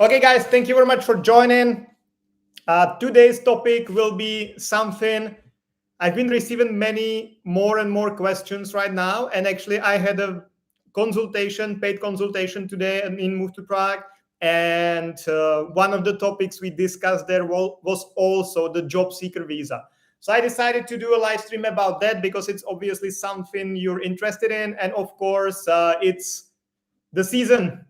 Okay, guys, thank you very much for joining. Today's topic will be something I've been receiving more and more questions right now. And actually, I had a paid consultation today in Move to Prague. And one of the topics we discussed there was also the job seeker visa. So I decided to do a live stream about that because it's obviously something you're interested in. And of course, it's the season.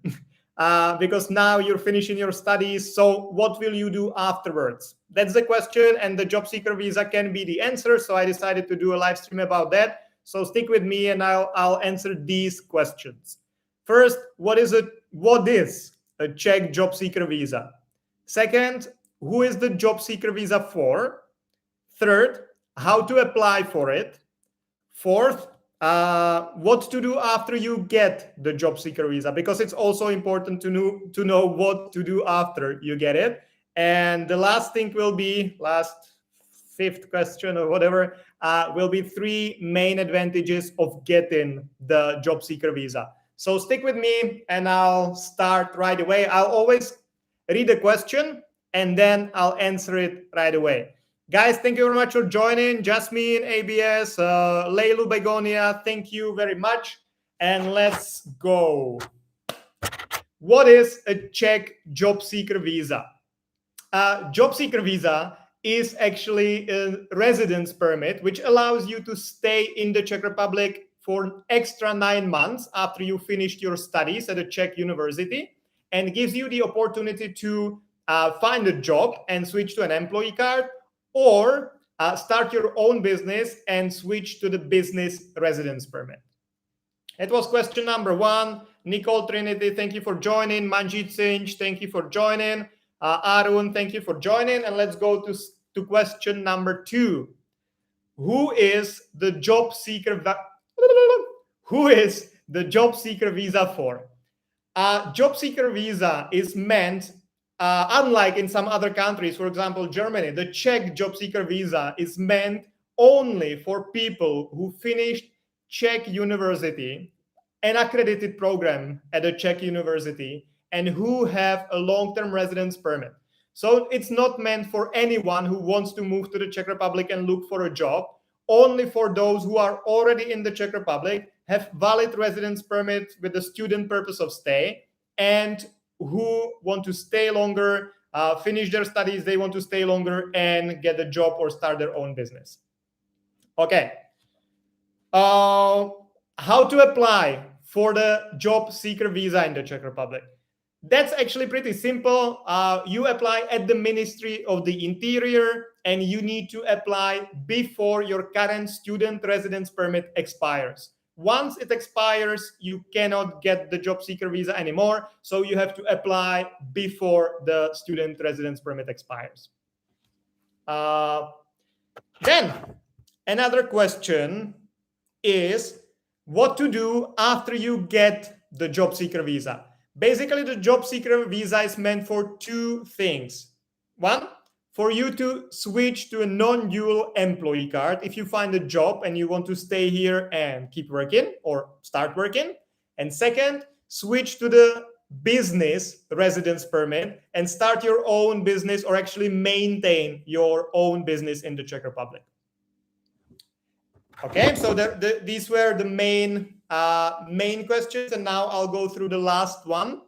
Because now you're finishing your studies. So what will you do afterwards? That's the question, and the job seeker visa can be the answer. So I decided to do a live stream about that. So stick with me and I'll answer these questions. First, what is a Czech job seeker visa? Second, who is the job seeker visa for? Third, how to apply for it? Fourth, what to do after you get the job seeker visa, because it's also important to know what to do after you get it. And the last thing will be, fifth question or whatever, will be 3 main advantages of getting the job seeker visa. So stick with me and I'll start right away. I'll always read the question and then I'll answer it right away. Guys, thank you very much for joining. Jasmine, ABS, Leilu Begonia, thank you very much. And let's go. What is a Czech job seeker visa? Job seeker visa is actually a residence permit, which allows you to stay in the Czech Republic for an extra 9 months after you finished your studies at a Czech university, and gives you the opportunity to find a job and switch to an employee card, or start your own business and switch to the business residence permit. It was question number 1. Nicole Trinity, thank you for joining. Manjit Singh, thank you for joining. Arun, thank you for joining. And let's go to question number 2. Who is the job seeker visa for? Job seeker visa is meant, unlike in some other countries, for example, Germany, the Czech job seeker visa is meant only for people who finished Czech university, an accredited program at a Czech university, and who have a long-term residence permit. So it's not meant for anyone who wants to move to the Czech Republic and look for a job, only for those who are already in the Czech Republic, have valid residence permit with the student purpose of stay, and who want to stay longer, finish their studies, they want to stay longer and get a job or start their own business. Okay. How to apply for the job seeker visa in the Czech Republic? That's actually pretty simple. You apply at the Ministry of the Interior, and you need to apply before your current student residence permit expires. Once it expires, you cannot get the job seeker visa anymore. So you have to apply before the student residence permit expires. Then another question is what to do after you get the job seeker visa. Basically, the job seeker visa is meant for 2 things. 1, for you to switch to a non-dual employee card if you find a job and you want to stay here and keep working or start working. And second, switch to the business residence permit and start your own business, or actually maintain your own business in the Czech Republic. Okay, so these were the main questions, and now I'll go through the last one.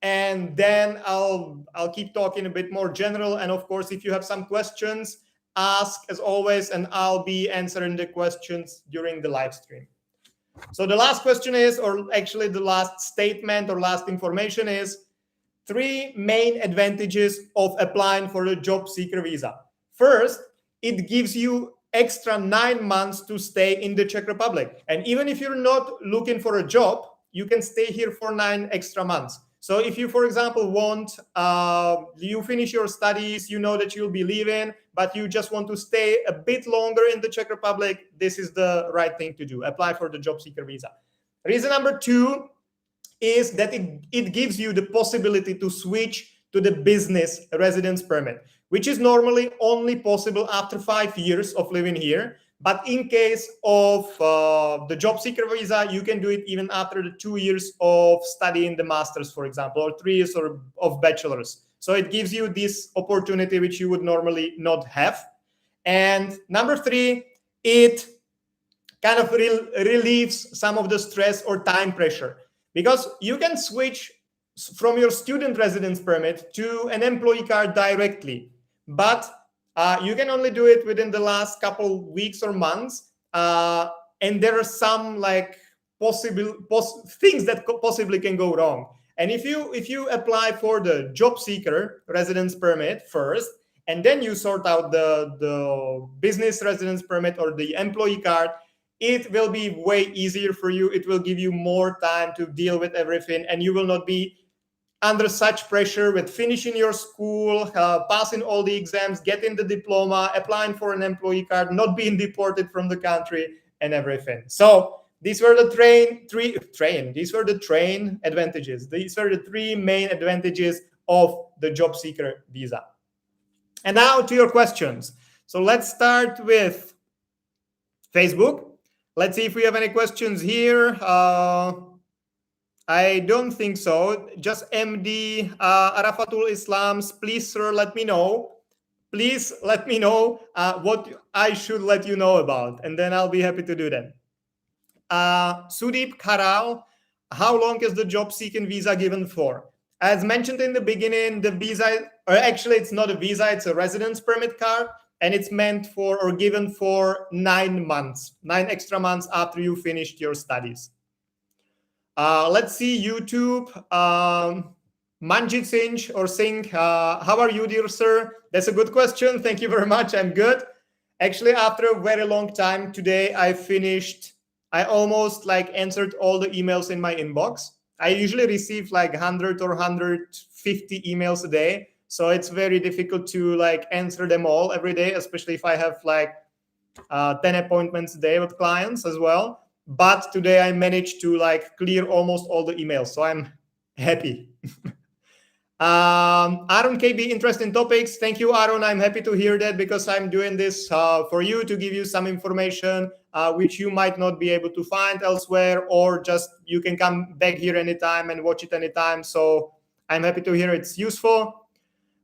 And then I'll keep talking a bit more general. And of course, if you have some questions, ask as always, and I'll be answering the questions during the live stream. So the last question is, or actually the last statement or last information is, 3 main advantages of applying for the job seeker visa. First, it gives you extra 9 months to stay in the Czech Republic. And even if you're not looking for a job, you can stay here for 9 extra months. So if you, for example, you finish your studies, you know that you'll be leaving, but you just want to stay a bit longer in the Czech Republic, this is the right thing to do. Apply for the job seeker visa. Reason number 2 is that it gives you the possibility to switch to the business residence permit, which is normally only possible after 5 years of living here. But in case of the job seeker visa, you can do it even after the 2 years of studying the master's, for example, or 3 years of bachelor's. So it gives you this opportunity which you would normally not have. And number 3, it kind of relieves some of the stress or time pressure, because you can switch from your student residence permit to an employee card directly, but you can only do it within the last couple weeks or months, and there are some like things that possibly can go wrong. And if you apply for the job seeker residence permit first, and then you sort out the business residence permit or the employee card, it will be way easier for you. It will give you more time to deal with everything, and you will not be under such pressure with finishing your school, passing all the exams, getting the diploma, applying for an employee card, not being deported from the country, and everything. So these were the train advantages. These were the 3 main advantages of the job seeker visa. And now to your questions. So let's start with Facebook. Let's see if we have any questions here. I don't think so. Just MD Arafatul Islams. Please, sir, let me know. Please let me know what I should let you know about, and then I'll be happy to do that. Sudeep Karal, how long is the job seeking visa given for? As mentioned in the beginning, the visa, or actually it's not a visa, it's a residence permit card, and it's meant for or given for 9 months, 9 extra months after you finished your studies. Let's see, YouTube. Manjit Singh, how are you, dear sir? That's a good question. Thank you very much. I'm good. Actually, after a very long time today, I almost like answered all the emails in my inbox. I usually receive like 100 or 150 emails a day. So it's very difficult to like answer them all every day, especially if I have like 10 appointments a day with clients as well. But today I managed to like clear almost all the emails, so I'm happy. Aaron KB, interesting topics. Thank you, Aaron. I'm happy to hear that, because I'm doing this for you, to give you some information which you might not be able to find elsewhere, or just you can come back here anytime and watch it anytime. So I'm happy to hear it's useful.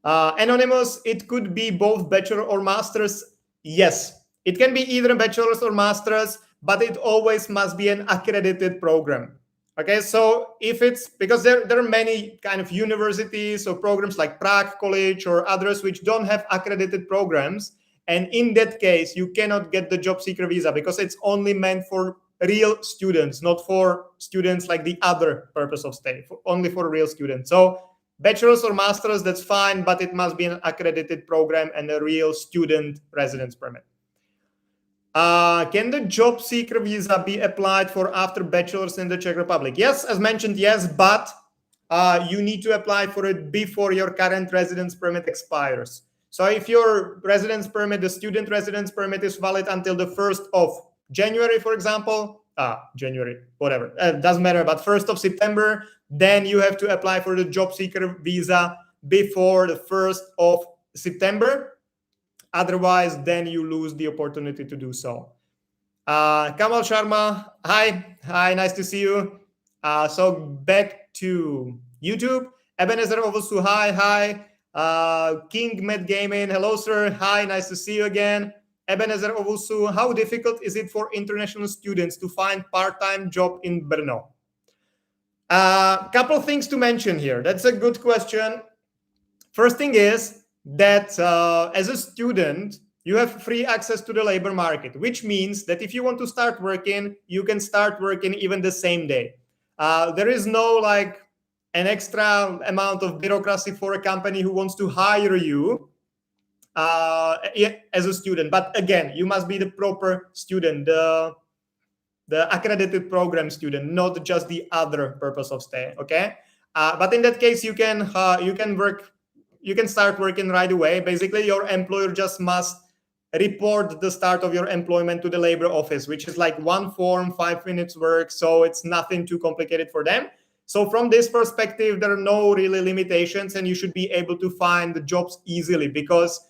Anonymous, it could be both bachelor or master's. Yes, it can be either a bachelor's or master's, but it always must be an accredited program. Okay, so if it's, because there are many kind of universities or programs like Prague College or others which don't have accredited programs, and in that case you cannot get the job seeker visa, because it's only meant for real students, not for students like the other purpose of stay, only for real students. So bachelor's or master's, that's fine, but it must be an accredited program and a real student residence permit. Can the job seeker visa be applied for after bachelor's in the Czech Republic? Yes, as mentioned, yes, but you need to apply for it before your current residence permit expires. So if your residence permit, the student residence permit, is valid until the 1st of January, for example, January, whatever, doesn't matter, but 1st of September, then you have to apply for the job seeker visa before the 1st of September. Otherwise, then you lose the opportunity to do so. Kamal Sharma, hi, nice to see you. So back to YouTube. Ebenezer Ovusu, hi. King Med Gaming, hello sir, hi, nice to see you again. Ebenezer Ovusu, how difficult is it for international students to find part-time job in Brno? Couple things to mention here. That's a good question. First thing is that as a student, you have free access to the labor market, which means that if you want to start working, you can start working even the same day. There is no like an extra amount of bureaucracy for a company who wants to hire you as a student. But again, you must be the proper student, the accredited program student, not just the other purpose of stay. Okay, but in that case, you can start working right away. Basically, your employer just must report the start of your employment to the labor office, which is like one form, 5 minutes work. So it's nothing too complicated for them. So from this perspective, there are no really limitations, and you should be able to find the jobs easily, because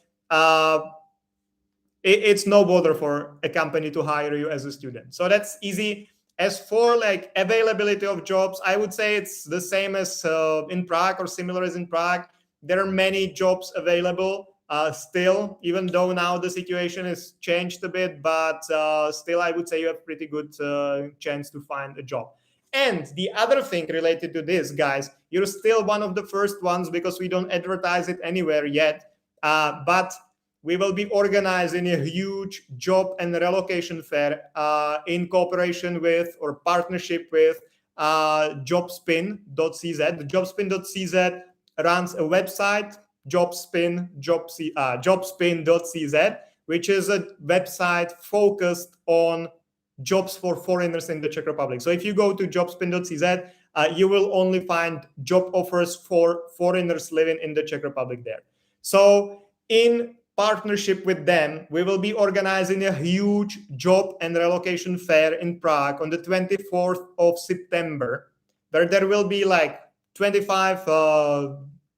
it's no bother for a company to hire you as a student. So that's easy. As for like availability of jobs, I would say it's the same as in Prague or similar as in Prague. There are many jobs available still, even though now the situation has changed a bit, but still I would say you have pretty good chance to find a job. And the other thing related to this, guys, you're still one of the first ones because we don't advertise it anywhere yet, but we will be organizing a huge job and relocation fair in cooperation with or partnership with jobspin.cz. The jobspin.cz runs a website, jobspin.cz, which is a website focused on jobs for foreigners in the Czech Republic. So if you go to jobspin.cz, you will only find job offers for foreigners living in the Czech Republic there. So in partnership with them, we will be organizing a huge job and relocation fair in Prague on the 24th of September, where there will be like 25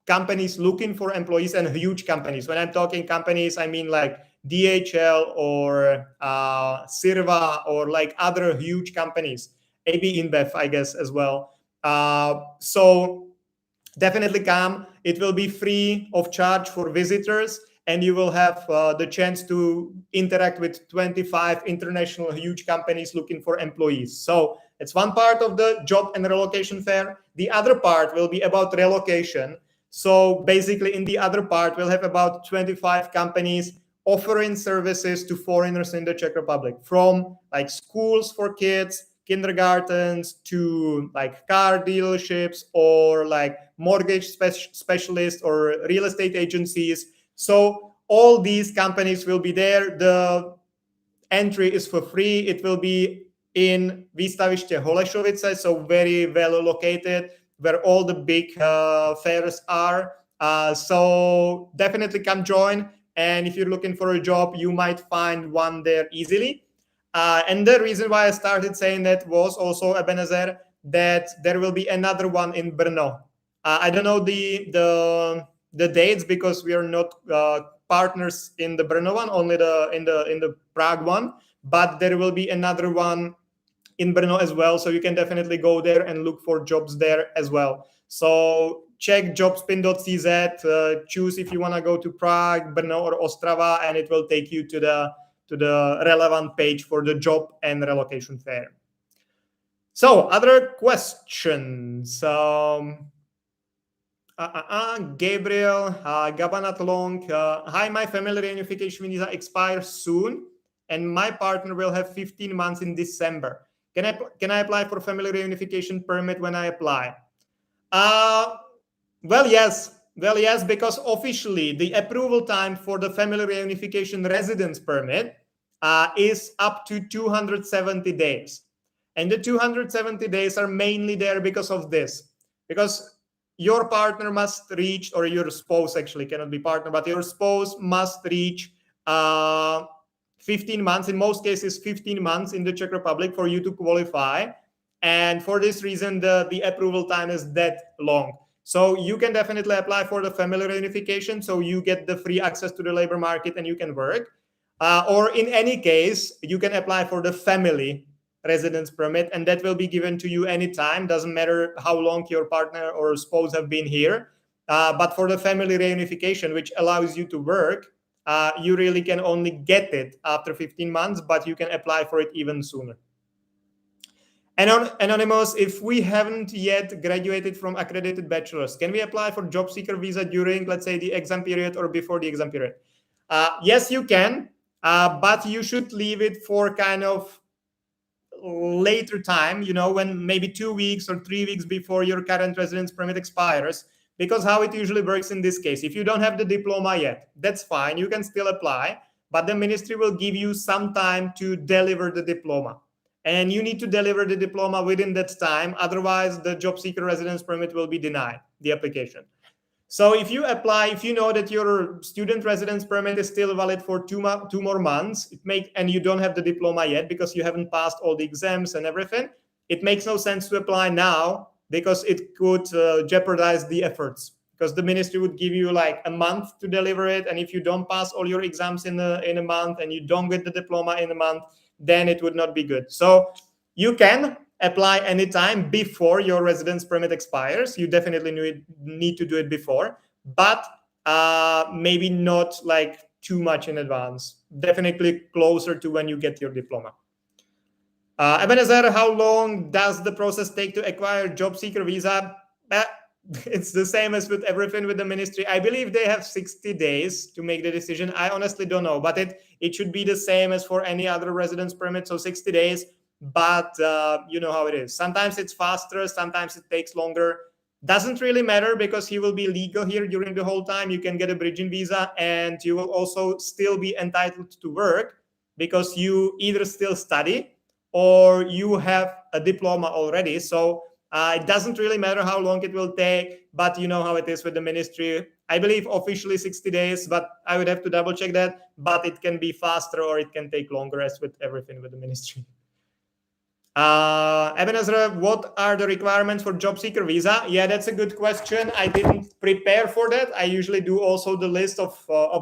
companies looking for employees, and huge companies. When I'm talking companies, I mean like DHL or Sirva or like other huge companies, AB InBev, I guess, as well. So definitely come. It will be free of charge for visitors, and you will have the chance to interact with 25 international huge companies looking for employees. So it's one part of the job and relocation fair. The other part will be about relocation. So basically in the other part, we'll have about 25 companies offering services to foreigners in the Czech Republic, from like schools for kids, kindergartens, to like car dealerships or like mortgage specialists or real estate agencies. So all these companies will be there. The entry is for free. It will be in Výstaviště Holešovice, so very well located, where all the big fairs are. So definitely come join. And if you're looking for a job, you might find one there easily. And the reason why I started saying that was also, Ebenezer, that there will be another one in Brno. I don't know the dates because we are not partners in the Brno one, only in the Prague one. But there will be another one in Brno as well, so you can definitely go there and look for jobs there as well. So check jobspin.cz, choose if you want to go to Prague, Brno, or Ostrava, and it will take you to the relevant page for the job and relocation fair. So other questions. Gabriel Gabanat Long. Hi, my family reunification visa expires soon, and my partner will have 15 months in December. Can I apply for family reunification permit when I apply? Well, yes, because officially the approval time for the family reunification residence permit is up to 270 days. And the 270 days are mainly there because of this. Because your partner must reach, or your spouse actually cannot be partner, but your spouse must reach 15 months, in most cases 15 months in the Czech Republic for you to qualify. And for this reason, the approval time is that long. So you can definitely apply for the family reunification, so you get the free access to the labor market and you can work. Or in any case, you can apply for the family residence permit, and that will be given to you anytime. Doesn't matter how long your partner or spouse have been here. But for the family reunification, which allows you to work, you really can only get it after 15 months, but you can apply for it even sooner. Anonymous, if we haven't yet graduated from accredited bachelor's, can we apply for job seeker visa during, let's say, the exam period or before the exam period? Yes, you can, but you should leave it for kind of later time, when maybe 2 weeks or 3 weeks before your current residence permit expires. Because how it usually works in this case, if you don't have the diploma yet, that's fine, you can still apply, but the ministry will give you some time to deliver the diploma. And you need to deliver the diploma within that time, otherwise the job seeker residence permit will be denied, the application. So if you apply, if you know that your student residence permit is still valid for two more months, and you don't have the diploma yet because you haven't passed all the exams and everything, it makes no sense to apply now, because it could jeopardize the efforts because the ministry would give you like a month to deliver it. And if you don't pass all your exams in a month and you don't get the diploma in a month, then it would not be good. So you can apply anytime before your residence permit expires. You definitely need to do it before, but maybe not like too much in advance. Definitely closer to when you get your diploma. Ebenezer, how long does the process take to acquire job seeker visa? It's the same as with everything with the ministry. I believe they have 60 days to make the decision. I honestly don't know, but it should be the same as for any other residence permit. So 60 days, but you know how it is. Sometimes it's faster, sometimes it takes longer. Doesn't really matter because he will be legal here during the whole time. You can get a bridging visa and you will also still be entitled to work because you either still study or you have a diploma already. So it doesn't really matter how long it will take, but you know how it is with the ministry. I believe officially 60 days, but I would have to double check that. But it can be faster or it can take longer, as with everything with the ministry. Ebenezer, what are the requirements for job seeker visa? Yeah, that's a good question. I didn't prepare for that. I usually do also the list of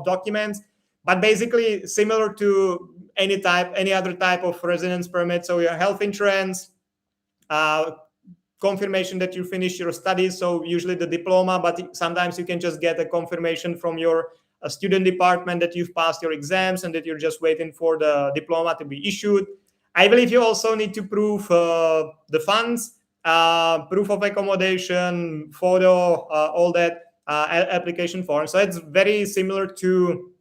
documents, but basically similar to any other type of residence permit. So your health insurance, confirmation that you finished your studies. So usually the diploma, but sometimes you can just get a confirmation from your student department that you've passed your exams and that you're just waiting for the diploma to be issued. I believe you also need to prove the funds, proof of accommodation, photo, all that application form. So it's very similar to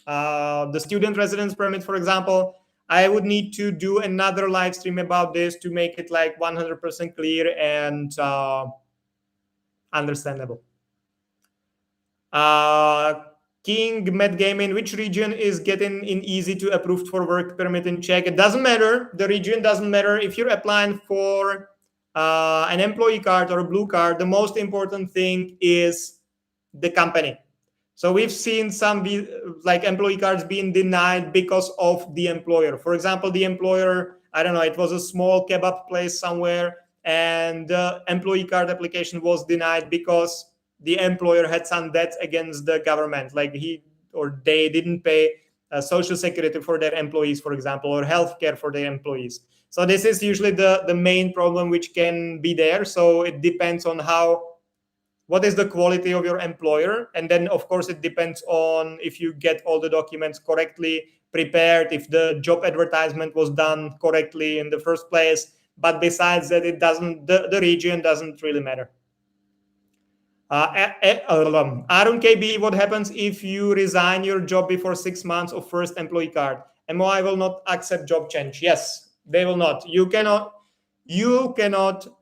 the student residence permit, for example. I would need to do another live stream about this to make it like 100% clear and understandable. King Med Gaming, which region is getting in easy to approved for work permit in Czech? It doesn't matter. The region doesn't matter. If you're applying for an employee card or a blue card, the most important thing is the company. So we've seen some like employee cards being denied because of the employer. For example, the employer, I don't know, it was a small kebab place somewhere, and the employee card application was denied because the employer had some debts against the government, like he or they didn't pay social security for their employees, for example, or healthcare for their employees. So this is usually the main problem which can be there. So it depends on what is the quality of your employer. And then, of course, it depends on if you get all the documents correctly prepared, if the job advertisement was done correctly in the first place. But besides that, the region doesn't really matter. Arun KB, what happens if you resign your job before 6 months of first employee card? MOI will not accept job change. Yes, they will not. You cannot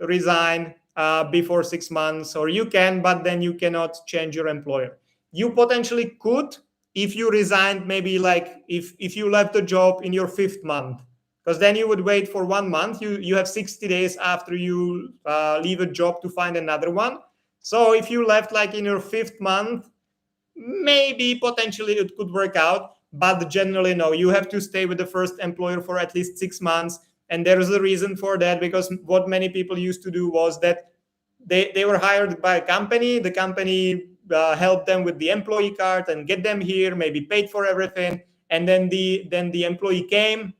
resign before 6 months, or you can, but then you cannot change your employer. You potentially could if you resigned, maybe like if you left the job in your 5th month, because then you would wait for 1 month. You have 60 days after you leave a job to find another one. So if you left like in your 5th month, maybe potentially it could work out, but generally no. You have to stay with the first employer for at least 6 months. And there is a reason for that, because what many people used to do was that they were hired by a company. The company helped them with the employee card and get them here, maybe paid for everything. And then the employee came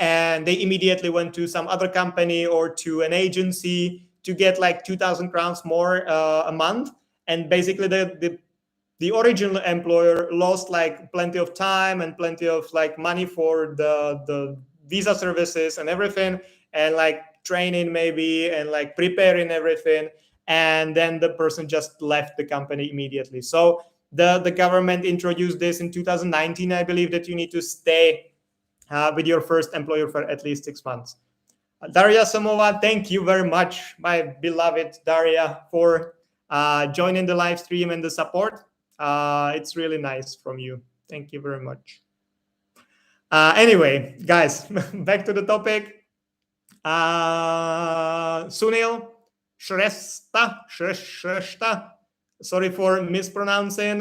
and they immediately went to some other company or to an agency to get like 2,000 crowns more a month. And basically the original employer lost like plenty of time and plenty of like money for the visa services and everything, and like training maybe, and like preparing everything. And then the person just left the company immediately. So the government introduced this in 2019, I believe, that you need to stay with your first employer for at least 6 months. Daria Samova, thank you very much, my beloved Daria, for joining the live stream and the support. It's really nice from you. Thank you very much. Anyway, guys, back to the topic. Sunil Shrestha. Sorry for mispronouncing.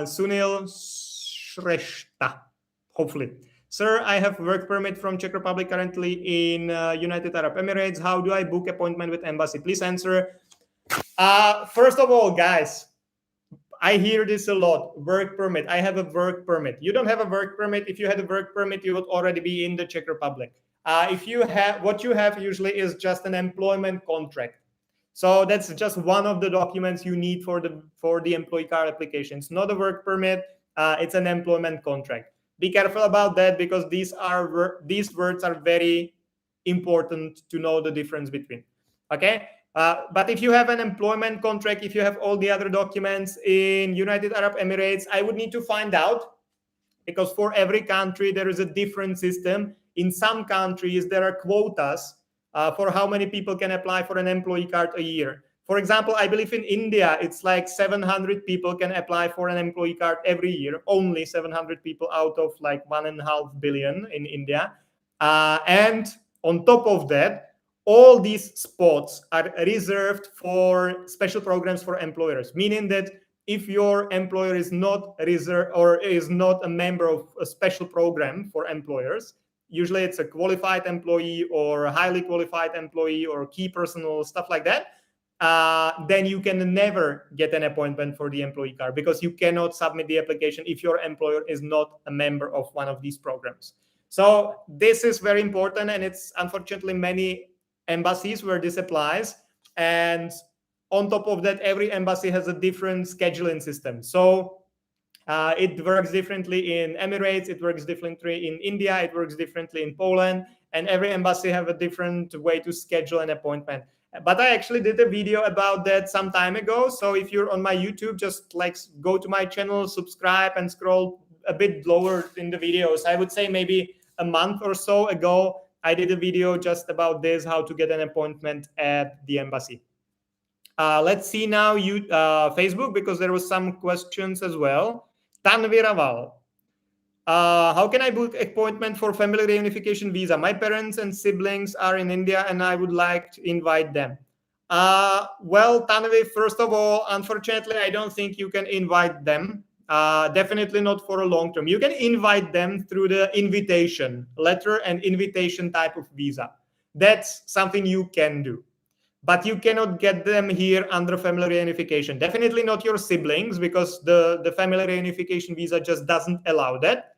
Sunil Shrestha, hopefully. Sir, I have work permit from Czech Republic currently in United Arab Emirates. How do I book appointment with embassy? Please answer. First of all, guys, I hear this a lot. Work permit. I have a work permit. You don't have a work permit. If you had a work permit, you would already be in the Czech Republic. If you have, what you have usually is just an employment contract. So that's just one of the documents you need for the employee card application. It's not a work permit. It's an employment contract. Be careful about that because these words are very important to know the difference between. Okay. But if you have an employment contract, if you have all the other documents in United Arab Emirates, I would need to find out, because for every country there is a different system. In some countries there are quotas for how many people can apply for an employee card a year. For example, I believe in India it's like 700 people can apply for an employee card every year. Only 700 people out of like 1.5 billion in India. And on top of that, all these spots are reserved for special programs for employers, meaning that if your employer is not reserved or is not a member of a special program for employers, usually it's a qualified employee or a highly qualified employee or key personnel, stuff like that, then you can never get an appointment for the employee card because you cannot submit the application if your employer is not a member of one of these programs. So this is very important, and it's unfortunately many embassies where this applies. And on top of that, every embassy has a different scheduling system. So it works differently in Emirates, it works differently in India, it works differently in Poland, and every embassy have a different way to schedule an appointment. But I actually did a video about that some time ago. So if you're on my YouTube, just like go to my channel, subscribe, and scroll a bit lower in the videos. I would say maybe a month or so ago, I did a video just about this, how to get an appointment at the embassy. Let's see now Facebook, because there was some questions as well. Tanviraval. How can I book appointment for family reunification visa? My parents and siblings are in India and I would like to invite them. Well, Tanvi, first of all, unfortunately, I don't think you can invite them. Definitely not for a long term. You can invite them through the invitation letter and invitation type of visa. That's something you can do. But you cannot get them here under family reunification. Definitely not your siblings, because the family reunification visa just doesn't allow that.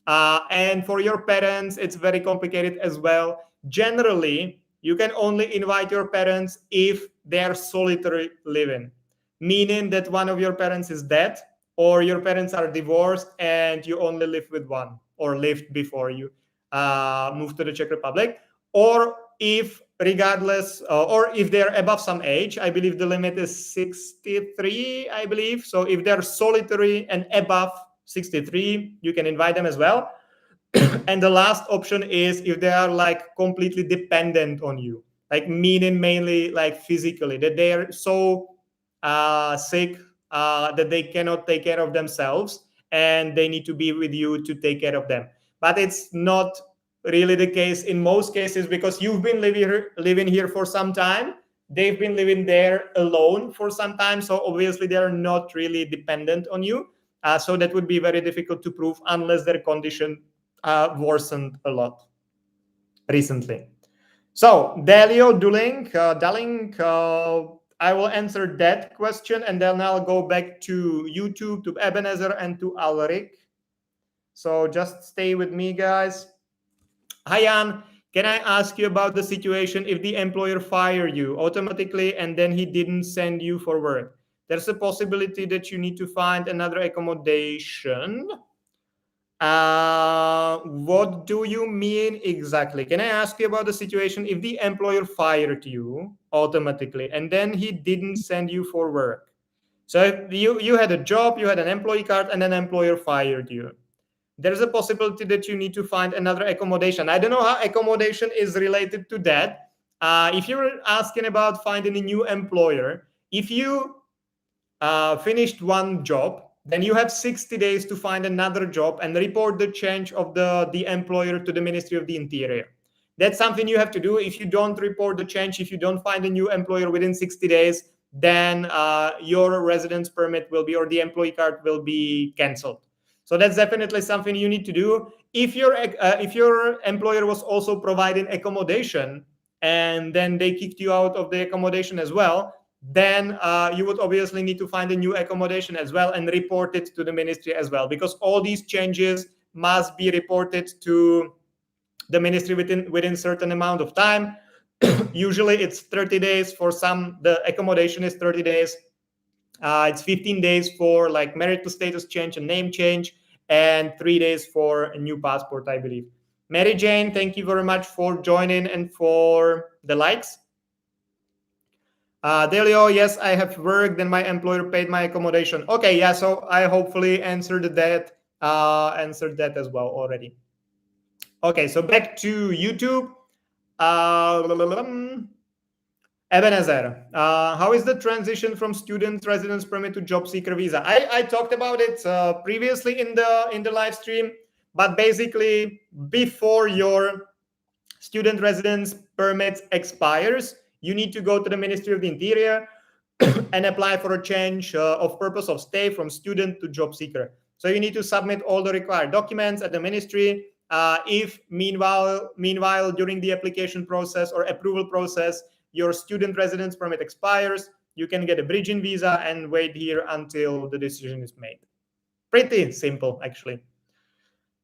And for your parents, it's very complicated as well. Generally, you can only invite your parents if they are solitary living, meaning that one of your parents is dead or your parents are divorced and you only live with one or lived before you moved to the Czech Republic, or if regardless, or if they're above some age. I believe the limit is 63, I believe. So if they're solitary and above 63, you can invite them as well. And the last option is if they are like completely dependent on you, like meaning mainly like physically, that they are so sick that they cannot take care of themselves and they need to be with you to take care of them. But it's not really the case in most cases, because you've been living here for some time, they've been living there alone for some time, so obviously they are not really dependent on you. So that would be very difficult to prove unless their condition worsened a lot recently. So Delio Daling, I will answer that question and then I'll go back to YouTube, to Ebenezer and to Alric. So just stay with me, guys. Hi, Jan. Can I ask you about the situation if the employer fired you automatically and then he didn't send you for work? There's a possibility that you need to find another accommodation. What do you mean exactly? Can I ask you about the situation if the employer fired you automatically and then he didn't send you for work? So if you had a job, you had an employee card, and an employer fired you. There's a possibility that you need to find another accommodation. I don't know how accommodation is related to that. If you're asking about finding a new employer, if you finished one job, then you have 60 days to find another job and report the change of the employer to the Ministry of the Interior. That's something you have to do. If you don't report the change, if you don't find a new employer within 60 days, then your residence permit will be, or the employee card will be canceled. So that's definitely something you need to do. If your employer was also providing accommodation and then they kicked you out of the accommodation as well, then you would obviously need to find a new accommodation as well and report it to the ministry as well, because all these changes must be reported to the ministry within certain amount of time. Usually it's 30 days. For some, the accommodation is 30 days. It's 15 days for like marital status change and name change, and 3 days for a new passport, I believe. Mary Jane, thank you very much for joining and for the likes. Delio, yes, I have worked and my employer paid my accommodation. Okay, yeah, so I hopefully answered that as well already. Okay, so back to YouTube. Ebenezer, how is the transition from student residence permit to job seeker visa? I talked about it previously in the live stream, but basically before your student residence permit expires, you need to go to the Ministry of the Interior and apply for a change of purpose of stay from student to job seeker. So you need to submit all the required documents at the ministry. If meanwhile during the application process or approval process, your student residence permit expires, you can get a bridging visa and wait here until the decision is made. Pretty simple, actually.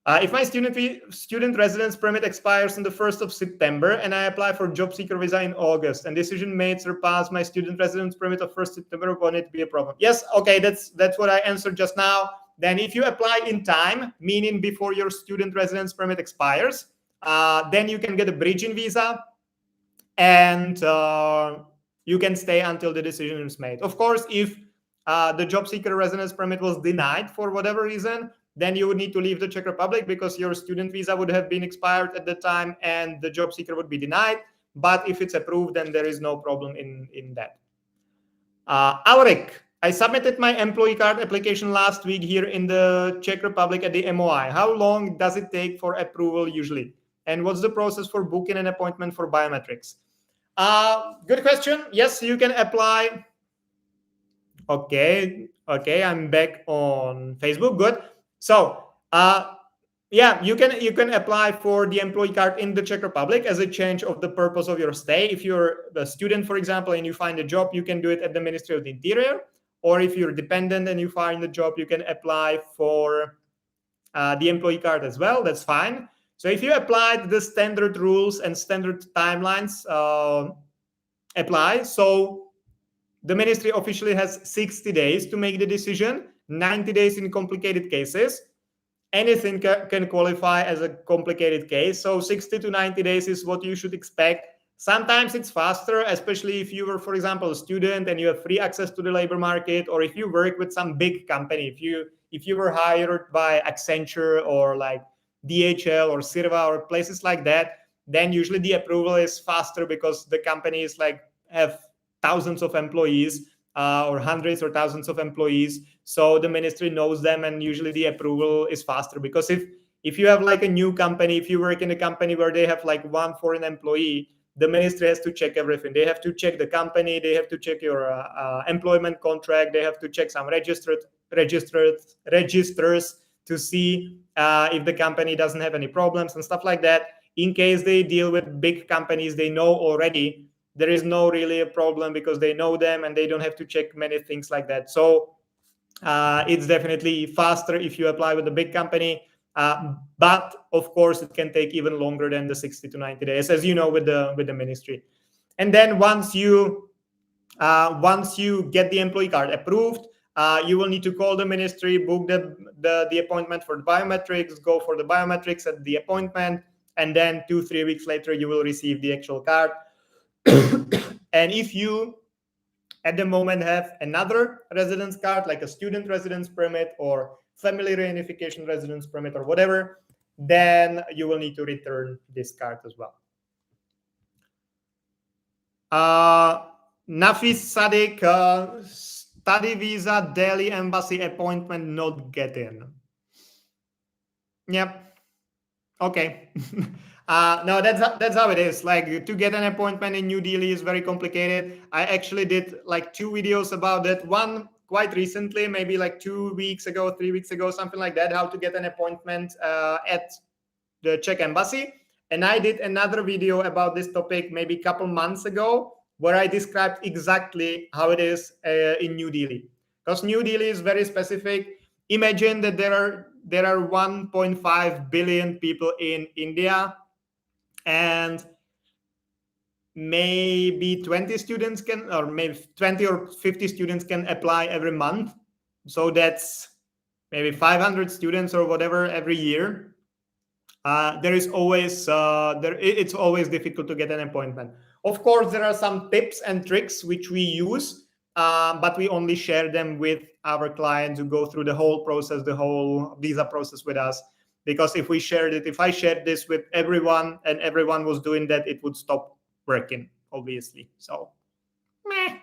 If my student residence permit expires on the 1st of September and I apply for job seeker visa in August and decision made surpass my student residence permit of 1st September, won't it be a problem? Yes, okay, that's what I answered just now. Then if you apply in time, meaning before your student residence permit expires, then you can get a bridging visa and you can stay until the decision is made. Of course, if the job seeker residence permit was denied for whatever reason, then you would need to leave the Czech Republic because your student visa would have been expired at the time and the job seeker would be denied. But if it's approved, then there is no problem in that. Alrik, I submitted my employee card application last week here in the Czech Republic at the MOI. How long does it take for approval usually? And what's the process for booking an appointment for biometrics? Good question. Yes, you can apply. Okay, I'm back on Facebook. Good. So, yeah, you can apply for the employee card in the Czech Republic as a change of the purpose of your stay. If you're a student, for example, and you find a job, you can do it at the Ministry of the Interior. Or if you're dependent and you find a job, you can apply for the employee card as well. That's fine. So if you applied the standard rules and standard timelines apply, so the ministry officially has 60 days to make the decision, 90 days in complicated cases. Anything can qualify as a complicated case. So 60 to 90 days is what you should expect. Sometimes it's faster, especially if you were, for example, a student and you have free access to the labor market, or if you work with some big company, if you were hired by Accenture or like DHL or Sirva or places like that, then usually the approval is faster because the companies like have thousands of employees or hundreds or thousands of employees. So the ministry knows them, and usually the approval is faster because if you have like a new company, if you work in a company where they have like one foreign employee, the ministry has to check everything. They have to check the company, they have to check your employment contract, they have to check some registers to see if the company doesn't have any problems and stuff like that. In case they deal with big companies, they know already there is no really a problem because they know them and they don't have to check many things like that. So it's definitely faster if you apply with a big company. But of course, it can take even longer than the 60 to 90 days, as you know, with the ministry. And then once you get the employee card approved, you will need to call the ministry, book the appointment for the biometrics, go for the biometrics at the appointment, and then 2-3 weeks later, you will receive the actual card. And if you at the moment have another residence card, like a student residence permit or family reunification residence permit or whatever, then you will need to return this card as well. Nafis Sadiq, study visa, Delhi embassy appointment not getting. Yep. Okay. No, that's how it is. Like, to get an appointment in New Delhi is very complicated. I actually did like 2 videos about that. One quite recently, maybe like 2 weeks ago, 3 weeks ago, something like that, how to get an appointment at the Czech embassy. And I did another video about this topic maybe a couple months ago where I described exactly how it is in New Delhi. Because New Delhi is very specific. Imagine that there are 1.5 billion people in India, and maybe 20 students can, or maybe 20 or 50 students can apply every month. So that's maybe 500 students or whatever every year. There is always it's always difficult to get an appointment. Of course, there are some tips and tricks which we use, but we only share them with our clients who go through the whole process, the whole visa process with us. Because if I shared this with everyone and everyone was doing that, it would stop working, obviously. So, meh.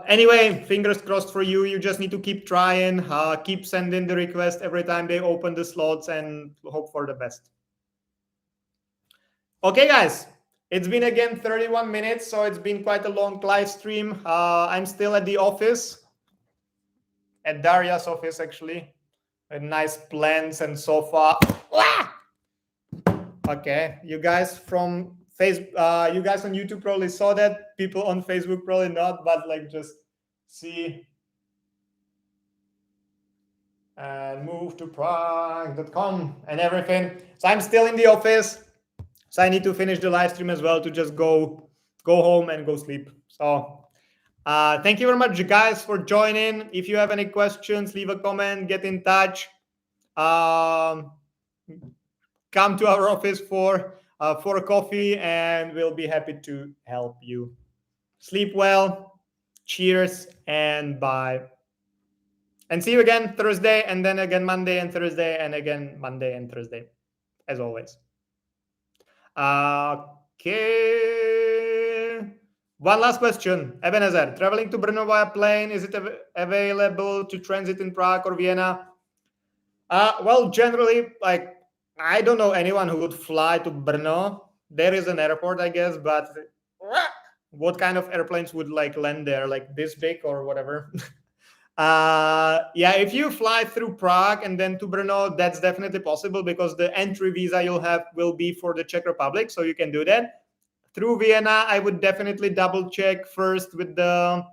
Anyway, fingers crossed for you. You just need to keep trying, keep sending the request every time they open the slots, and hope for the best. Okay, guys, it's been again 31 minutes, so it's been quite a long live stream. I'm still at the office, at Daria's office, actually. With nice plants and sofa. Okay, you guys from Facebook, you guys on YouTube probably saw that. People on Facebook probably not, but like just see and move to Prague.com and everything. So I'm still in the office, so I need to finish the live stream as well to just go home and go sleep. So thank you very much, guys, for joining. If you have any questions, leave a comment, get in touch. Come to our office for a coffee, and we'll be happy to help you. Sleep well. Cheers and bye. And see you again Thursday, and then again Monday and Thursday, and again Monday and Thursday, as always. Okay. One last question. Ebenezer, traveling to Brno via plane, is it available to transit in Prague or Vienna? Well, generally, like, I don't know anyone who would fly to Brno. There is an airport, I guess, but what kind of airplanes would like land there, like this big or whatever? Yeah, if you fly through Prague and then to Brno, that's definitely possible, because the entry visa you'll have will be for the Czech Republic, so you can do that. Through Vienna, I would definitely double check first with the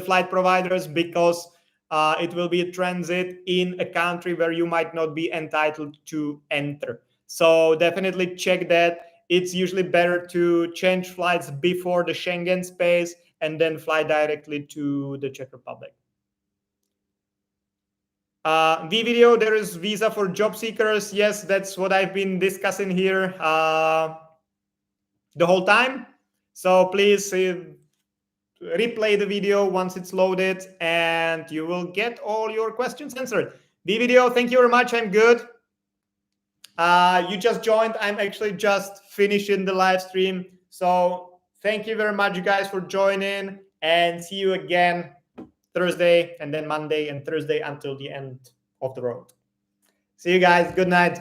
flight providers, because it will be a transit in a country where you might not be entitled to enter. So definitely check that. It's usually better to change flights before the Schengen space and then fly directly to the Czech Republic. video, there is visa for job seekers. Yes, that's what I've been discussing here the whole time. So please replay the video once it's loaded, and you will get all your questions answered. Video, thank you very much. I'm good. You just joined. I'm actually just finishing the live stream. So thank you very much, you guys, for joining, and see you again Thursday, and then Monday and Thursday until the end of the road. See you guys. Good night.